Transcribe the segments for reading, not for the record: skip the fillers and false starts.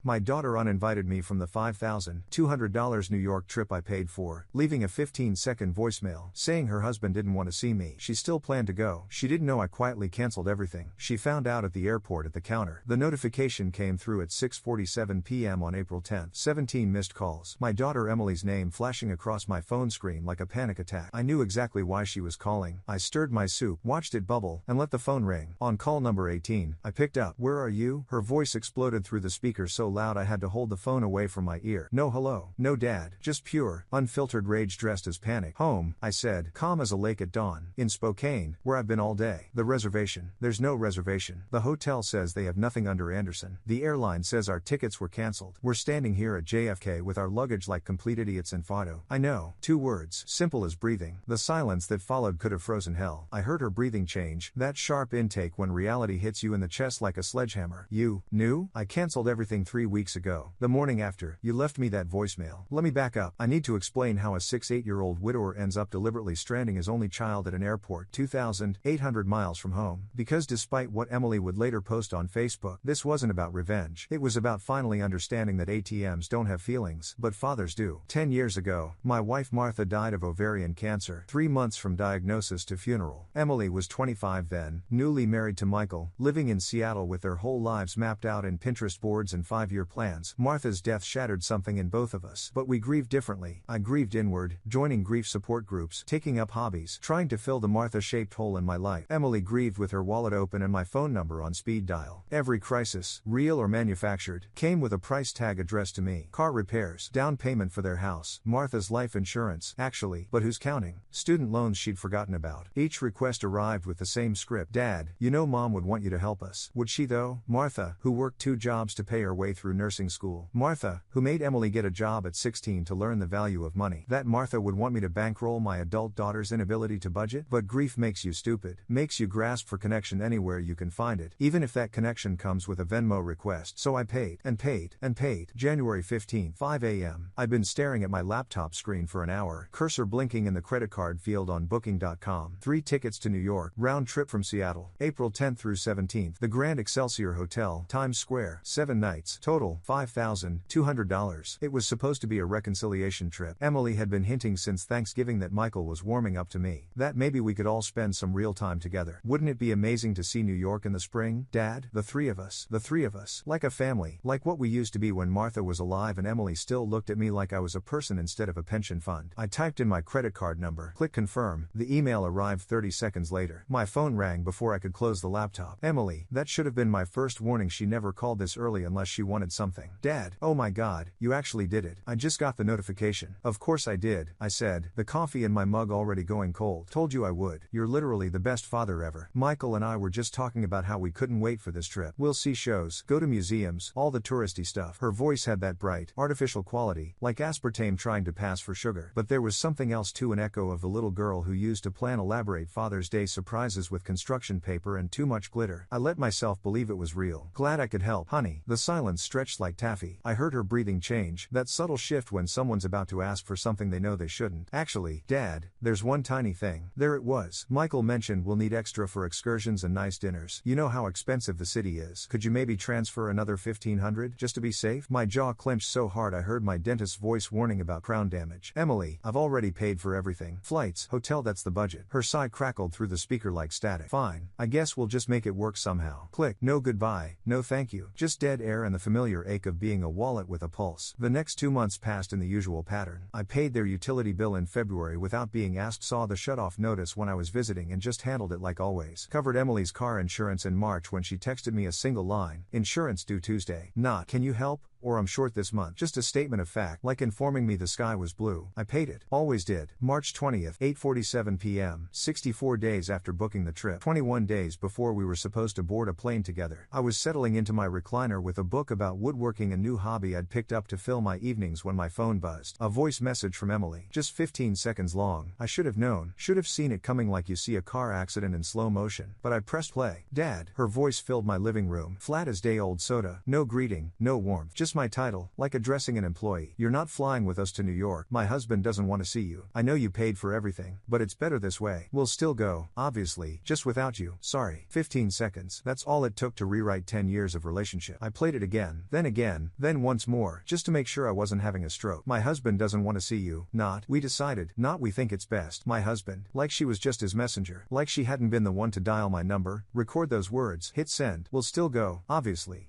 My daughter uninvited me from the $5,200 New York trip I paid for, leaving a 15-second voicemail saying her husband didn't want to see me. She still planned to go. She didn't know I quietly canceled everything. She found out at the airport at the counter. The notification came through at 6:47 p.m. on April 10th. 17 missed calls. My daughter Emily's name flashing across my phone screen like a panic attack. I knew exactly why she was calling. I stirred my soup, watched it bubble, and let the phone ring. On call number 18, I picked up. "Where are you?" Her voice exploded through the speaker so loud I had to hold the phone away from my ear. No hello, no dad, just pure, unfiltered rage dressed as panic. "Home," I said, calm as a lake at dawn. "In Spokane, where I've been all day." "The reservation." "There's no reservation. The hotel says they have nothing under Anderson. The airline says our tickets were canceled. We're standing here at JFK with our luggage like complete idiots in Fido." "I know." 2 words, simple as breathing. The silence that followed could have frozen hell. I heard her breathing change, that sharp intake when reality hits you in the chest like a sledgehammer. "You knew? I canceled everything 3 weeks ago. The morning after you left me that voicemail." Let me back up. I need to explain how a 6'8" widower ends up deliberately stranding his only child at an airport 2,800 miles from home. Because despite what Emily would later post on Facebook, this wasn't about revenge. It was about finally understanding that ATMs don't have feelings, but fathers do. 10 years ago, my wife Martha died of ovarian cancer, 3 months from diagnosis to funeral. Emily was 25 then, newly married to Michael, living in Seattle with their whole lives mapped out in Pinterest boards and 5-year plans. Martha's death shattered something in both of us, but we grieved differently. I grieved inward, joining grief support groups, taking up hobbies, trying to fill the Martha-shaped hole in my life. Emily grieved with her wallet open and my phone number on speed dial. Every crisis, real or manufactured, came with a price tag addressed to me. Car repairs, down payment for their house, Martha's life insurance, actually, but who's counting? Student loans she'd forgotten about. Each request arrived with the same script. "Dad, you know Mom would want you to help us." Would she though? Martha, who worked 2 jobs to pay her way through nursing school. Martha, who made Emily get a job at 16 to learn the value of money. That Martha would want me to bankroll my adult daughter's inability to budget? But grief makes you stupid. Makes you grasp for connection anywhere you can find it, even if that connection comes with a Venmo request. So I paid, and paid, and paid. January 15, 5 a.m. I'd been staring at my laptop screen for an hour, cursor blinking in the credit card field on booking.com. 3 tickets to New York, round trip from Seattle, April 10th through 17th. The Grand Excelsior Hotel, Times Square, 7 nights, total $5,200. It was supposed to be a reconciliation trip. Emily had been hinting since Thanksgiving that Michael was warming up to me, that maybe we could all spend some real time together. Wouldn't it be amazing to see New York in the spring, Dad? The three of us, like a family, like what we used to be when Martha was alive and Emily still looked at me like I was a person instead of a pension fund. I typed in my credit card number, click confirm. The email arrived 30 seconds later. My phone rang before I could close the laptop. "Emily." That should have been my first warning. She never called this early unless she wanted something. "Dad, oh my God, you actually did it. I just got the notification." "Of course I did," I said, the coffee in my mug already going cold. "Told you I would. You're literally the best father ever. Michael and I were just talking about how we couldn't wait for this trip. We'll see shows, go to museums, all the touristy stuff." Her voice had that bright, artificial quality, like aspartame trying to pass for sugar. But there was something else too, an echo of the little girl who used to plan elaborate Father's Day surprises with construction paper and too much glitter. I let myself believe it was real. "Glad I could help, honey." The silence stretched like taffy. I heard her breathing change, that subtle shift when someone's about to ask for something they know they shouldn't. "Actually, Dad, there's one tiny thing." There it was. Michael mentioned we'll need extra for excursions and nice dinners. You know how expensive the city is. Could you maybe transfer another $1,500 just to be safe? My jaw clenched so hard I heard my dentist's voice warning about crown damage. "Emily, I've already paid for everything. Flights, hotel, that's the budget." Her sigh crackled through the speaker like static. "Fine. I guess we'll just make it work somehow." Click. No goodbye, no thank you. Just dead air and the familiar ache of being a wallet with a pulse. The next 2 months passed in the usual pattern. I paid their utility bill in February without being asked, saw the shut-off notice when I was visiting and just handled it like always. Covered Emily's car insurance in March when she texted me a single line, "Insurance due Tuesday." Not, "Can you help?" or "I'm short this month." Just a statement of fact, like informing me the sky was blue. I paid it. Always did. March 20th, 8:47 p.m., 64 days after booking the trip. 21 days before we were supposed to board a plane together. I was settling into my recliner with a book about woodworking, a new hobby I'd picked up to fill my evenings, when my phone buzzed. A voice message from Emily. Just 15 seconds long. I should have known. Should have seen it coming like you see a car accident in slow motion. But I pressed play. "Dad." Her voice filled my living room. Flat as day-old soda. No greeting, no warmth. Just Just my title, like addressing an employee. You're not flying with us to New York. My husband doesn't want to see you. I know you paid for everything, but it's better this way. We'll still go, obviously, just without you. Sorry. 15 seconds. That's all it took to rewrite 10 years of relationship. I played it again, then once more, just to make sure I wasn't having a stroke. My husband doesn't want to see you. Not, we decided, not we think it's best. My husband. Like she was just his messenger. Like she hadn't been the one to dial my number, record those words, hit send. We'll still go, obviously.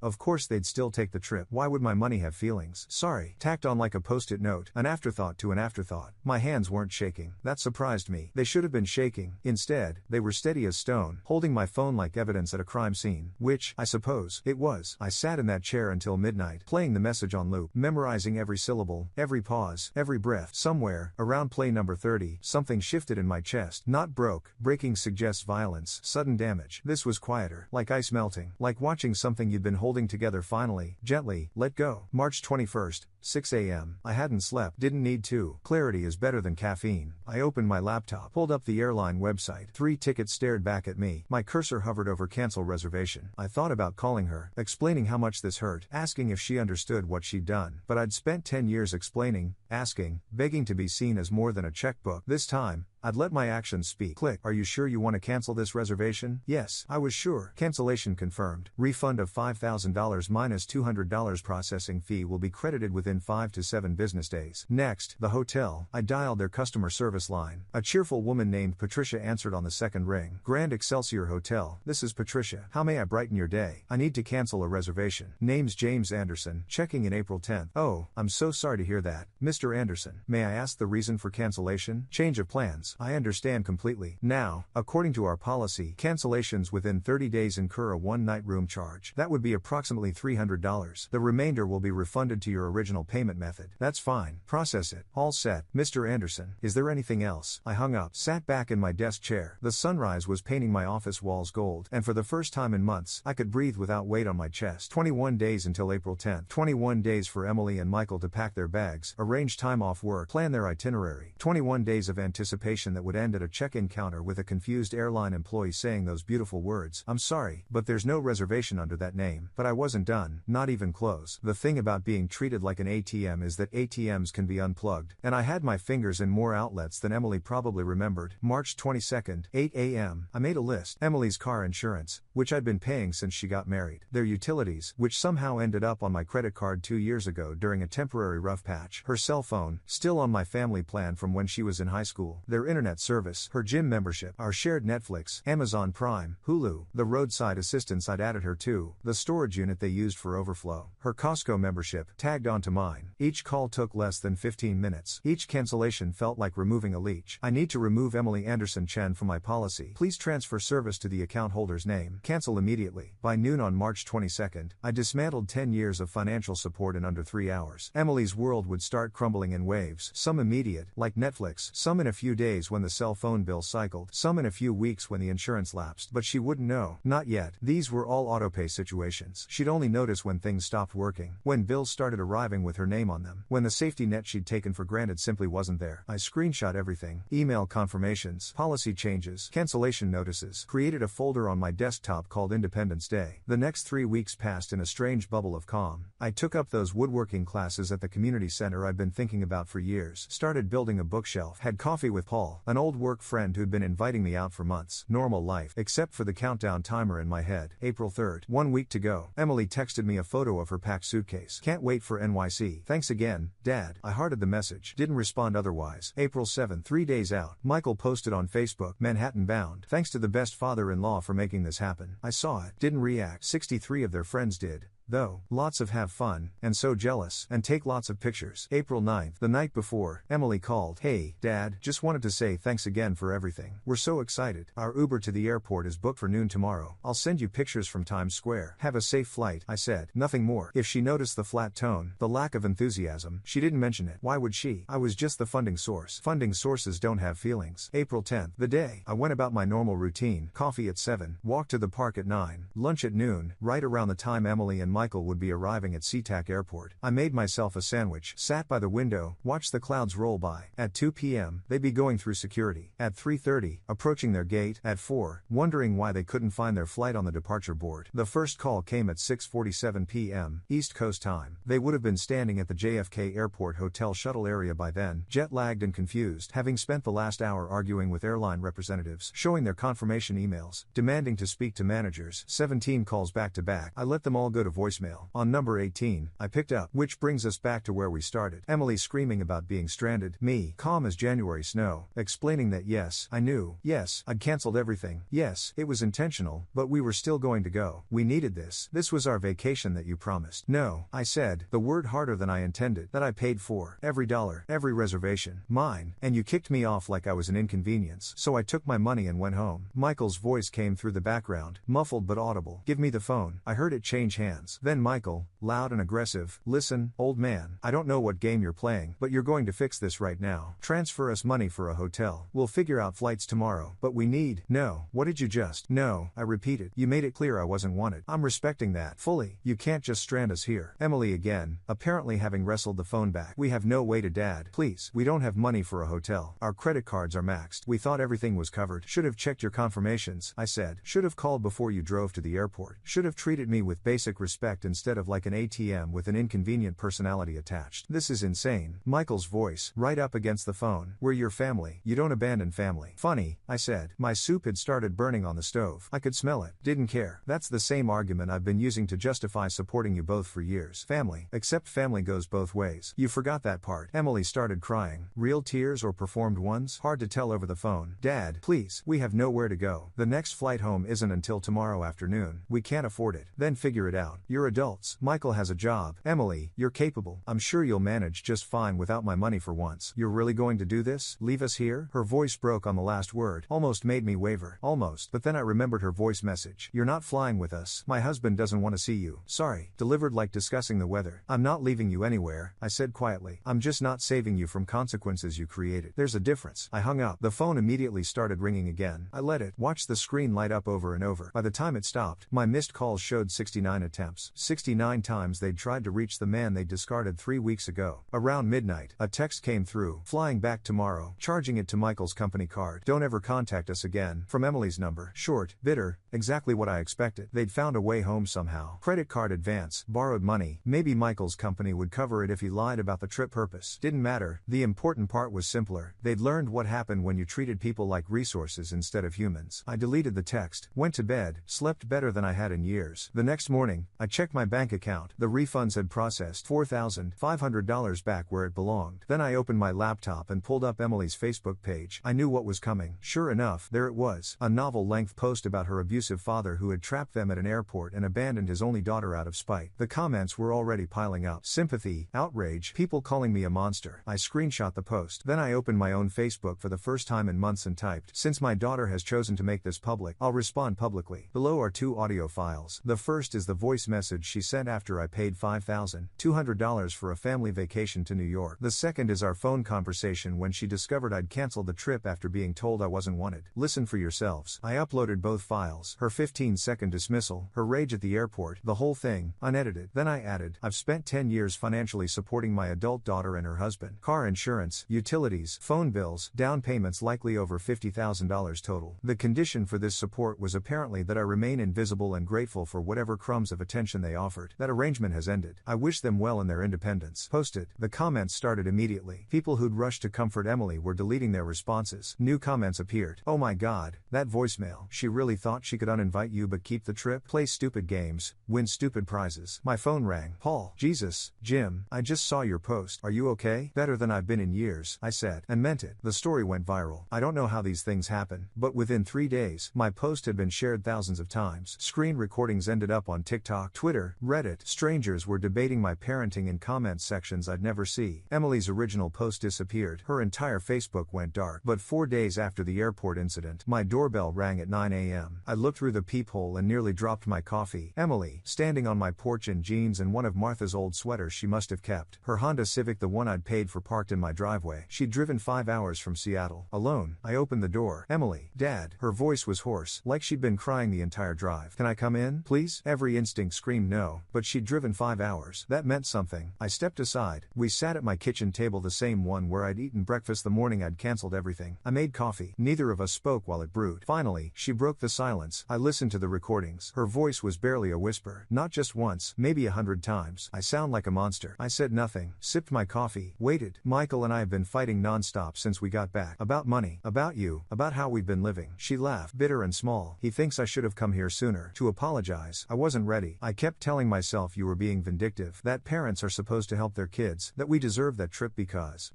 Of course they'd still take the trip. Why would my money have feelings? Sorry. Tacked on like a post-it note, an afterthought to an afterthought. My hands weren't shaking. That surprised me. They should have been shaking. Instead, they were steady as stone, holding my phone like evidence at a crime scene. Which, I suppose, it was. I sat in that chair until midnight, playing the message on loop, memorizing every syllable, every pause, every breath. Somewhere, around play number 30, something shifted in my chest. Not broke. Breaking suggests violence, sudden damage. This was quieter, like ice melting, like watching something you'd been holding together finally, gently, let go. March 21st, 6 a.m. I hadn't slept, didn't need to. Clarity is better than caffeine. I opened my laptop, pulled up the airline website. 3 tickets stared back at me. My cursor hovered over cancel reservation. I thought about calling her, explaining how much this hurt, asking if she understood what she'd done. But I'd spent 10 years explaining, asking, begging to be seen as more than a checkbook. This time, I'd let my actions speak. Click. Are you sure you want to cancel this reservation? Yes, I was sure. Cancellation confirmed. Refund of $5,000 minus $200 processing fee will be credited within 5 to 7 business days. Next, the hotel. I dialed their customer service line. A cheerful woman named Patricia answered on the second ring. Grand Excelsior Hotel. This is Patricia. How may I brighten your day? I need to cancel a reservation. Name's James Anderson. Checking in April 10th. Oh, I'm so sorry to hear that. Mr. Anderson, may I ask the reason for cancellation? Change of plans. I understand completely. Now, according to our policy, cancellations within 30 days incur a one-night room charge. That would be approximately $300. The remainder will be refunded to your original payment method. That's fine. Process it. All set. Mr. Anderson, is there anything else? I hung up, sat back in my desk chair. The sunrise was painting my office walls gold, and for the first time in months, I could breathe without weight on my chest. 21 days until April 10th. 21 days for Emily and Michael to pack their bags, arrange time off work, plan their itinerary. 21 days of anticipation that would end at a check-in counter with a confused airline employee saying those beautiful words, "I'm sorry, but there's no reservation under that name." But I wasn't done, not even close. The thing about being treated like an ATM is that ATMs can be unplugged, and I had my fingers in more outlets than Emily probably remembered. March 22nd, 8 a.m. I made a list. Emily's car insurance, which I'd been paying since she got married. Their utilities, which somehow ended up on my credit card 2 years ago during a temporary rough patch. Her cell phone, still on my family plan from when she was in high school. Their internet service, her gym membership, our shared Netflix, Amazon Prime, Hulu, the roadside assistance I'd added her to, the storage unit they used for overflow, her Costco membership, tagged onto mine. Each call took less than 15 minutes. Each cancellation felt like removing a leech. I need to remove Emily Anderson Chen from my policy. Please transfer service to the account holder's name. Cancel immediately. By noon on March 22nd, I dismantled 10 years of financial support in under 3 hours. Emily's world would start crumbling in waves, some immediate, like Netflix, some in a few days when the cell phone bill cycled, some in a few weeks when the insurance lapsed. But she wouldn't know. Not yet. These were all autopay situations. She'd only notice when things stopped working, when bills started arriving with her name on them, when the safety net she'd taken for granted simply wasn't there. I screenshot everything. Email confirmations, policy changes, cancellation notices, created a folder on my desktop called Independence Day. The next 3 weeks passed in a strange bubble of calm. I took up those woodworking classes at the community center I'd been thinking about for years, started building a bookshelf, had coffee with Paul, an old work friend who'd been inviting me out for months. Normal life, except for the countdown timer in my head. April 3rd, 1 week to go. Emily texted me a photo of her packed suitcase. Can't wait for NYC. Thanks again, Dad. I hearted the message. Didn't respond otherwise. April 7th, 3 days out. Michael posted on Facebook, Manhattan bound. Thanks to the best father-in-law for making this happen. I saw it. Didn't react. 63 of their friends did, though. Lots of have fun, and so jealous, and take lots of pictures. April 9th, the night before, Emily called. Hey, Dad, just wanted to say thanks again for everything. We're so excited. Our Uber to the airport is booked for noon tomorrow. I'll send you pictures from Times Square. Have a safe flight, I said. Nothing more. If she noticed the flat tone, the lack of enthusiasm, she didn't mention it. Why would she? I was just the funding source. Funding sources don't have feelings. April 10th, the day. I went about my normal routine. Coffee at 7, walk to the park at 9, lunch at noon, right around the time Emily and Michael would be arriving at SeaTac Airport. I made myself a sandwich, sat by the window, watched the clouds roll by. At 2 p.m., they'd be going through security. At 3:30, approaching their gate. At 4, wondering why they couldn't find their flight on the departure board. The first call came at 6:47 p.m., East Coast time. They would have been standing at the JFK Airport hotel shuttle area by then, jet-lagged and confused, having spent the last hour arguing with airline representatives, showing their confirmation emails, demanding to speak to managers. 17 calls back to back. I let them all go to voicemail. On number 18, I picked up, which brings us back to where we started. Emily screaming about being stranded. Me, calm as January snow, explaining that yes, I knew, yes, I'd cancelled everything, yes, it was intentional, but we were still going to go. We needed this. This was our vacation that you promised. No, I said, the word harder than I intended, that I paid for. Every dollar, every reservation, mine, and you kicked me off like I was an inconvenience. So I took my money and went home. Michael's voice came through the background, muffled but audible. Give me the phone. I heard it change hands. Then Michael, loud and aggressive, listen, old man, I don't know what game you're playing, but you're going to fix this right now. Transfer us money for a hotel. We'll figure out flights tomorrow. But we need. No. What did you just? No, I repeated. You made it clear I wasn't wanted. I'm respecting that. Fully. You can't just strand us here. Emily again, apparently having wrestled the phone back. We have no way to dad. Please. We don't have money for a hotel. Our credit cards are maxed. We thought everything was covered. Should have checked your confirmations, I said. Should have called before you drove to the airport. Should have treated me with basic respect instead of like an ATM with an inconvenient personality attached. This is insane. Michael's voice, right up against the phone. We're your family. You don't abandon family. Funny, I said. My soup had started burning on the stove. I could smell it. Didn't care. That's the same argument I've been using to justify supporting you both for years. Family. Except family goes both ways. You forgot that part. Emily started crying. Real tears or performed ones? Hard to tell over the phone. Dad, please. We have nowhere to go. The next flight home isn't until tomorrow afternoon. We can't afford it. Then figure it out. You're adults. Michael has a job. Emily, you're capable. I'm sure you'll manage just fine without my money for once. You're really going to do this? Leave us here? Her voice broke on the last word. Almost made me waver. Almost. But then I remembered her voice message. You're not flying with us. My husband doesn't want to see you. Sorry. Delivered like discussing the weather. I'm not leaving you anywhere, I said quietly. I'm just not saving you from consequences you created. There's a difference. I hung up. The phone immediately started ringing again. I let it. Watched the screen light up over and over. By the time it stopped, my missed calls showed 69 attempts. 69 times they'd tried to reach the man they'd discarded 3 weeks ago. Around midnight, a text came through. Flying back tomorrow. Charging it to Michael's company card. Don't ever contact us again. From Emily's number. Short, bitter, exactly what I expected. They'd found a way home somehow. Credit card advance, borrowed money. Maybe Michael's company would cover it if he lied about the trip purpose. Didn't matter. The important part was simpler. They'd learned what happened when you treated people like resources instead of humans. I deleted the text, went to bed, slept better than I had in years. The next morning, I checked my bank account. The refunds had processed $4,500 back where it belonged. Then I opened my laptop and pulled up Emily's Facebook page. I knew what was coming. Sure enough, there it was. A novel-length post about her abusive father who had trapped them at an airport and abandoned his only daughter out of spite. The comments were already piling up. Sympathy, outrage, people calling me a monster. I screenshot the post. Then I opened my own Facebook for the first time in months and typed, since my daughter has chosen to make this public, I'll respond publicly. Below are 2 audio files. The first is the voice message she sent after I paid $5,200 for a family vacation to New York. The second is our phone conversation when she discovered I'd canceled the trip after being told I wasn't wanted. Listen for yourselves. I uploaded both files. Her 15-second dismissal, her rage at the airport, the whole thing, unedited. Then I added, I've spent 10 years financially supporting my adult daughter and her husband. Car insurance, utilities, phone bills, down payments likely over $50,000 total. The condition for this support was apparently that I remain invisible and grateful for whatever crumbs of attention they offered. That arrangement has ended. I wish them well in their independence. Posted. The comments started immediately. People who'd rushed to comfort Emily were deleting their responses. New comments appeared. Oh my god, that voicemail. She really thought she could uninvite you but keep the trip? Play stupid games, win stupid prizes. My phone rang. Paul. Jesus, Jim, I just saw your post. Are you okay? Better than I've been in years, I said, and meant it. The story went viral. I don't know how these things happen, but within 3 days, my post had been shared thousands of times. Screen recordings ended up on TikTok, Twitter, Reddit. Strangers were debating my parenting in comment sections I'd never see. Emily's original post disappeared. Her entire Facebook went dark. But 4 days after the airport incident, my doorbell rang at 9 a.m. I looked through the peephole and nearly dropped my coffee. Emily, standing on my porch in jeans and one of Martha's old sweaters she must have kept. Her Honda Civic, the one I'd paid for, parked in my driveway. She'd driven 5 hours from Seattle. Alone. I opened the door. Emily. Dad. Her voice was hoarse, like she'd been crying the entire drive. Can I come in, please? Every instinct screamed no, but she'd driven 5 hours. That meant something. I stepped aside. We sat at my kitchen table, the same one where I'd eaten breakfast the morning I'd cancelled everything. I made coffee. Neither of us spoke while it brewed. Finally, she broke the silence. I listened to the recordings. Her voice was barely a whisper. Not just once, maybe 100 times. I sound like a monster. I said nothing, sipped my coffee, waited. Michael and I have been fighting non-stop since we got back. About money, about you, about how we've been living. She laughed, bitter and small. He thinks I should have come here sooner. To apologize. I wasn't ready. I kept telling myself you were being vindictive. That parents are supposed to help their kids. That we deserve that trip because.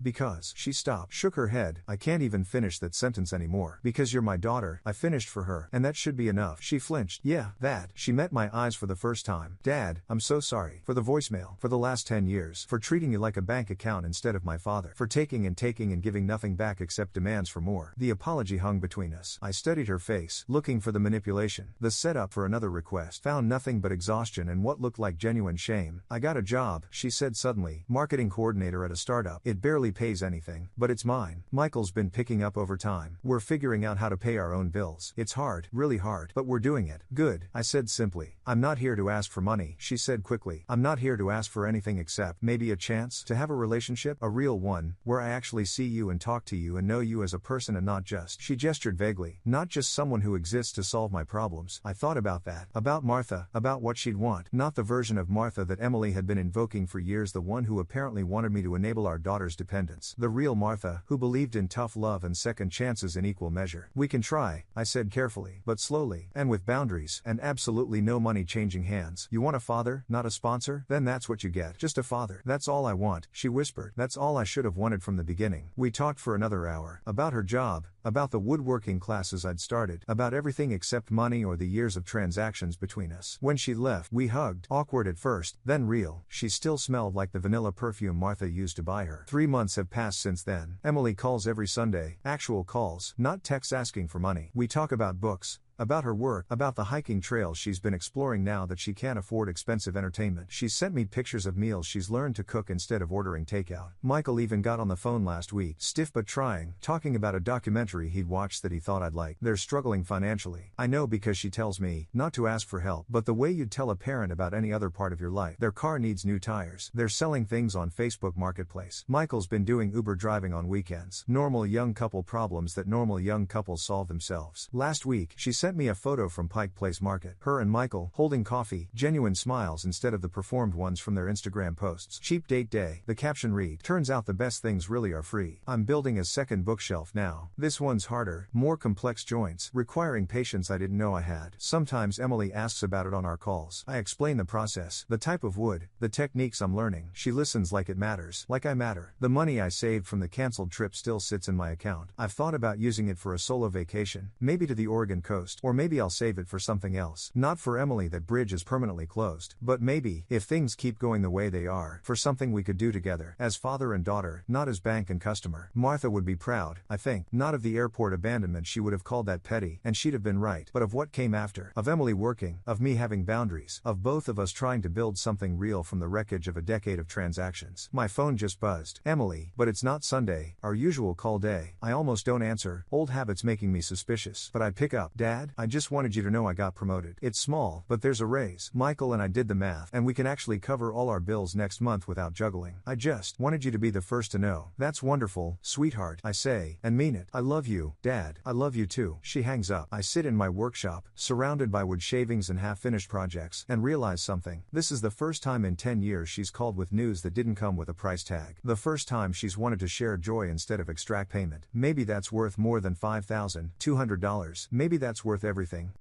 She stopped, shook her head. I can't even finish that sentence anymore. Because you're my daughter. I finished for her. And that should be enough. She flinched. Yeah, that. She met my eyes for the first time. Dad, I'm so sorry. For the voicemail. For the last 10 years. For treating you like a bank account instead of my father. For taking and giving nothing back except demands for more. The apology hung between us. I studied her face, looking for the manipulation. The setup for another request. Found nothing but exhaustion and what looked like genuine shame. I got a job, she said suddenly. Marketing coordinator at a startup. It barely pays anything, but it's mine. Michael's been picking up over time. We're figuring out how to pay our own bills. It's hard, really hard, but we're doing it. Good, I said simply. I'm not here to ask for money, she said quickly. I'm not here to ask for anything except maybe a chance to have a relationship, a real one, where I actually see you and talk to you and know you as a person and not just, she gestured vaguely, not just someone who exists to solve my problems. I thought about that. About Martha, about what she'd want. Not the version of Martha that Emily had been invoking for years, the one who apparently wanted me to enable our daughter's dependence. The real Martha, who believed in tough love and second chances in equal measure. We can try, I said carefully, but slowly, and with boundaries, and absolutely no money changing hands. You want a father, not a sponsor? Then that's what you get. Just a father. That's all I want, she whispered. That's all I should have wanted from the beginning. We talked for another hour. About her job, about the woodworking classes I'd started, about everything except money or the years of transactions between us. When she left, we hugged, awkward at first, then real. She still smelled like the vanilla perfume Martha used to buy her. 3 months have passed since then. Emily calls every Sunday, actual calls, not texts asking for money. We talk about books, about her work, about the hiking trails she's been exploring now that she can't afford expensive entertainment. She sent me pictures of meals she's learned to cook instead of ordering takeout. Michael even got on the phone last week, stiff but trying, talking about a documentary he'd watched that he thought I'd like. They're struggling financially. I know because she tells me not to ask for help, but the way you'd tell a parent about any other part of your life. Their car needs new tires. They're selling things on Facebook Marketplace. Michael's been doing Uber driving on weekends. Normal young couple problems that normal young couples solve themselves. Last week, she sent me a photo from Pike Place Market. Her and Michael, holding coffee, genuine smiles instead of the performed ones from their Instagram posts. Cheap date day. The caption read, turns out the best things really are free. I'm building a second bookshelf now. This one's harder, more complex joints, requiring patience I didn't know I had. Sometimes Emily asks about it on our calls. I explain the process, the type of wood, the techniques I'm learning. She listens like it matters, like I matter. The money I saved from the canceled trip still sits in my account. I've thought about using it for a solo vacation, maybe to the Oregon coast, or maybe I'll save it for something else. Not for Emily, that bridge is permanently closed. But maybe, if things keep going the way they are, for something we could do together, as father and daughter, not as bank and customer. Martha would be proud, I think, not of the airport abandonment, she would have called that petty, and she'd have been right, but of what came after, of Emily working, of me having boundaries, of both of us trying to build something real from the wreckage of a decade of transactions. My phone just buzzed. Emily, but it's not Sunday, our usual call day. I almost don't answer, old habits making me suspicious, but I pick up. Dad, I just wanted you to know I got promoted. It's small, but there's a raise. Michael and I did the math, and we can actually cover all our bills next month without juggling. I just wanted you to be the first to know. That's wonderful, sweetheart, I say, and mean it. I love you, Dad. I love you too. She hangs up. I sit in my workshop, surrounded by wood shavings and half-finished projects, and realize something. This is the first time in 10 years she's called with news that didn't come with a price tag. The first time she's wanted to share joy instead of extract payment. Maybe that's worth more than $5,200. Maybe that's worth everything.